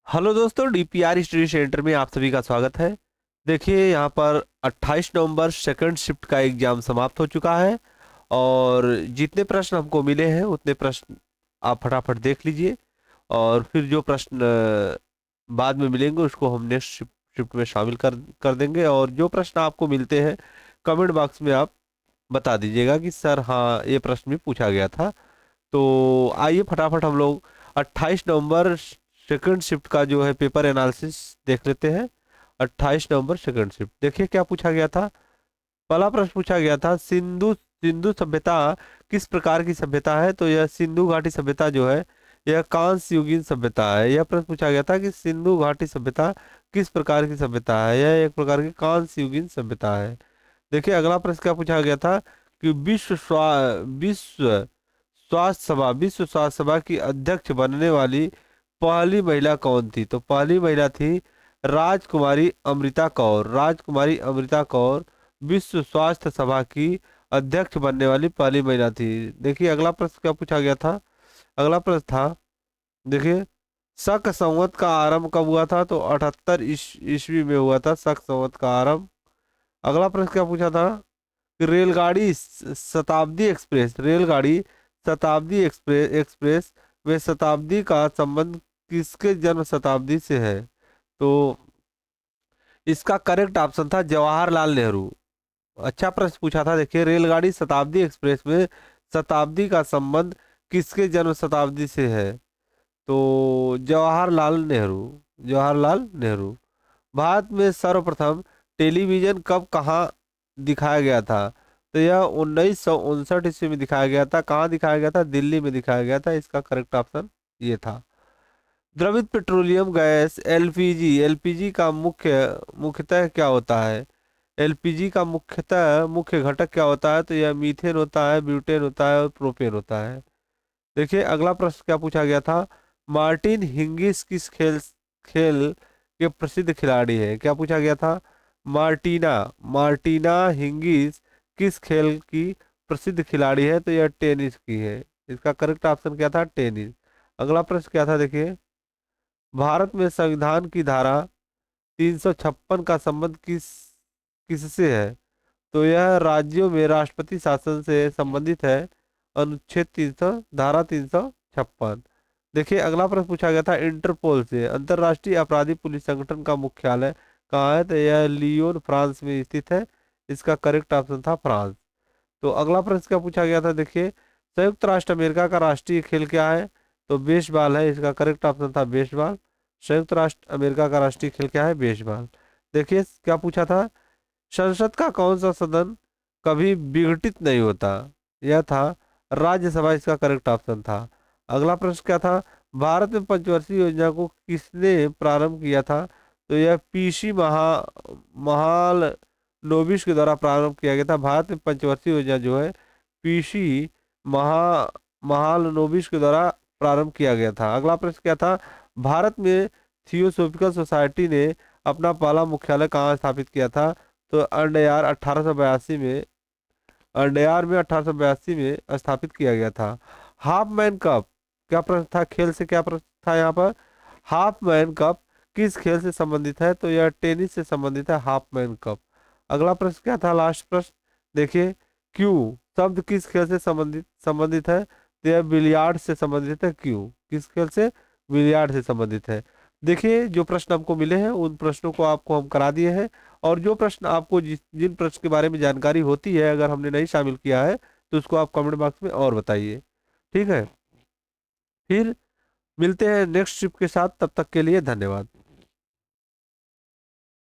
Hello दोस्तों, DPR study centre में आप सभी का स्वागत है। देखिए, यहाँ पर 28 नवंबर सेकंड शिफ्ट का एग्जाम समाप्त हो चुका है। और जितने प्रश्न हमको मिले हैं उतने प्रश्न आप फटाफट देख लीजिए। और फिर जो प्रश्न बाद में मिलेंगे उसको हम नेक्स्ट शिफ्ट में शामिल कर कर देंगे। और जो प्रश्न आपको मिलते हैं कमेंट बॉक्स में आप बता दीजिएगा कि सर हाँ, ये प्रश्न भी पूछा गया था। तो आइए फटाफट हम लोग 28 नवंबर सेकंड शिफ्ट का जो है पेपर एनालिसिस देख लेते हैं। 28 नवंबर सेकंड शिफ्ट, देखिए क्या पूछा गया था। पहला प्रश्न पूछा गया था, सिंधु सिंधु सभ्यता किस प्रकार की सभ्यता है। तो यह सिंधु घाटी सभ्यता जो है यह कांस्य युगीन सभ्यता है। यह प्रश्न पूछा गया था कि सिंधु घाटी सभ्यता किस प्रकार की सभ्यता है। यह एक प्रकार की कांस्य युगीन सभ्यता है। देखिए अगला प्रश्न क्या पूछा गया था कि विश्व स्वास्थ्य सभा की अध्यक्ष बनने वाली पहली महिला कौन थी। तो पहली महिला थी राजकुमारी अमृता कौर। राजकुमारी अमृता कौर विश्व स्वास्थ्य सभा की अध्यक्ष बनने वाली पहली महिला थी। देखिए अगला प्रश्न क्या पूछा गया था। अगला प्रश्न था, देखिए, शक संवत का आरंभ कब हुआ था। तो 78 ईस्वी में हुआ था शक संवत का आरंभ। अगला प्रश्न क्या पूछा था कि रेलगाड़ी शताब्दी एक्सप्रेस में शताब्दी का संबंध किसके जन्म शताब्दी से है। तो इसका करेक्ट ऑप्शन था जवाहरलाल नेहरू। अच्छा प्रश्न पूछा था। देखिए, रेलगाड़ी शताब्दी एक्सप्रेस में शताब्दी का संबंध किसके जन्म शताब्दी से है। तो जवाहरलाल नेहरू। जवाहरलाल नेहरू। भारत में सर्वप्रथम टेलीविजन कब कहाँ दिखाया गया था। तो यह 1959 ईस्वी में दिखाया गया था। कहाँ दिखाया गया था? दिल्ली में दिखाया गया था। इसका करेक्ट ऑप्शन ये था। द्रवित पेट्रोलियम गैस एलपीजी एलपीजी का मुख्यतः क्या होता है। एलपीजी का मुख्य घटक क्या होता है। तो यह मीथेन होता है, ब्यूटेन होता है और प्रोपेन होता है। देखिए अगला प्रश्न क्या पूछा गया था। मार्टिन हिंगिस किस खेल खेल के प्रसिद्ध खिलाड़ी है। क्या पूछा गया था। मार्टिना मार्टिना हिंगिस किस खेल की प्रसिद्ध खिलाड़ी है। तो यह टेनिस की है। इसका करेक्ट ऑप्शन क्या था? टेनिस। अगला प्रश्न क्या था, देखिए, भारत में संविधान की धारा 356 का संबंध किससे है। तो यह राज्यों में राष्ट्रपति शासन से संबंधित है। अनुच्छेद 300 धारा 356। देखिए अगला प्रश्न पूछा गया था इंटरपोल से, अंतरराष्ट्रीय अपराधी पुलिस संगठन का मुख्यालय कहाँ है। तो यह लियोन फ्रांस में स्थित है। इसका करेक्ट ऑप्शन था फ्रांस। तो अगला प्रश्न क्या पूछा गया था, देखिए, संयुक्त राष्ट्र अमेरिका का राष्ट्रीय खेल क्या है। तो बेसबॉल है। इसका करेक्ट ऑप्शन था बेसबॉल। संयुक्त राष्ट्र अमेरिका का राष्ट्रीय खेल क्या है? बेसबॉल। देखिए क्या पूछा था, संसद का कौन सा सदन कभी विघटित नहीं होता। यह था राज्यसभा। इसका करेक्ट ऑप्शन था। अगला प्रश्न क्या था, भारत में पंचवर्षीय योजना को किसने प्रारंभ किया था। तो यह पीसी महाल नोबिस के द्वारा प्रारंभ किया गया था। भारत में पंचवर्षीय योजना जो है पीसी महा महाल नोबिस के द्वारा प्रारंभ किया गया था। अगला प्रश्न क्या था, भारत में थियोसोफिकल सोसाइटी ने अपना पहला मुख्यालय कहाँ स्थापित किया था। तो अंडयार में 1882 में स्थापित किया गया था। हाफ मैन कप, क्या प्रश्न था, खेल से क्या प्रश्न था यहाँ पर। हाफ मैन कप किस खेल से संबंधित है। तो यह टेनिस से संबंधित है, हाफ मैन कप। अगला प्रश्न क्या था, लास्ट प्रश्न, देखिए, क्यू शब्द किस खेल से संबंधित संबंधित है। तो यह बिलियार्ड से संबंधित है। क्यू किस खेल से? बिलियार्ड से संबंधित है। देखिए जो प्रश्न हमको मिले हैं उन प्रश्नों को आपको हम करा दिए हैं। और जो प्रश्न आपको जिन प्रश्न के बारे में जानकारी होती है अगर हमने नहीं शामिल किया है तो उसको आप कमेंट बॉक्स में और बताइए। ठीक है, फिर मिलते हैं नेक्स्ट ट्रिप के साथ। तब तक के लिए धन्यवाद।